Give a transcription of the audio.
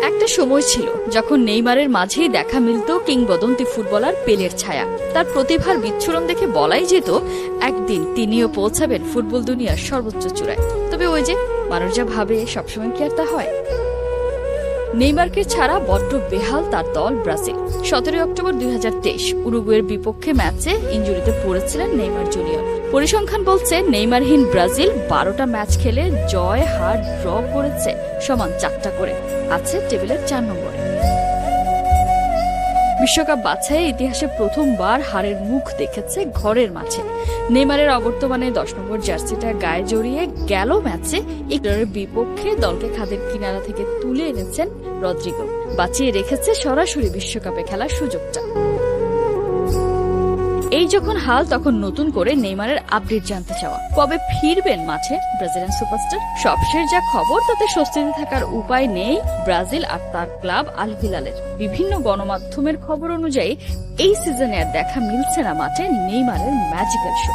একটা সময় ছিল যখন নেইমারের মাঝেই দেখা মিলত কিংবদন্তি ফুটবলার পেলের ছায়া। তার প্রতিভার বিচ্ছুরণ দেখে বলাই যেত একদিন তিনিও পৌঁছাবেন ফুটবল দুনিয়ার সর্বোচ্চ চূড়ায়। তবে ওই যে মানুষ যা ভাবে সবসময় কি আর তা হয়। নেইমারকে ছাড়া বড্ড বেহাল তার দল ব্রাজিল। 17 অক্টোবর 2023 উরুগুয়ের বিপক্ষে ম্যাচে ইনজুরিতে পড়েছিলেন নেইমার জুনিয়র। পরিসংখ্যান বলছে নেইমারহীন ব্রাজিল 12টা ম্যাচ খেলে জয় হার ড্র করেছে সমান 4টা করে, আছে টেবিলের 4 নম্বরে। বিশ্বকাপ বাছাইয়ে ইতিহাসে প্রথমবার হারের মুখ দেখেছে ঘরের মাঠে। নেইমারের অবর্তমানে 10 নম্বর জার্সিটা গায়ে জড়িয়ে গেল ম্যাচে ইকুয়েডরের বিপক্ষে দলকে খাদের কিনারা থেকে তুলে এনেছেন রদ্রিগো, বাঁচিয়ে রেখেছে সরাসরি বিশ্বকাপে খেলার সুযোগটা। এই যখন হাল, তখন নতুন করে নেইমারের আপডেট জানতে চাওয়া, কবে ফিরবেন মাঠে ব্রাজিলিয়ান সুপারস্টার। সবশেষ যা খবর তাতে স্বস্তিতে থাকার উপায় নেই ব্রাজিল আর তার ক্লাব আল হিলালের। বিভিন্ন গণমাধ্যমের খবর অনুযায়ী এই সিজনে আর দেখা মিলছে না মাঠে নেইমারের ম্যাজিক্যাল শো।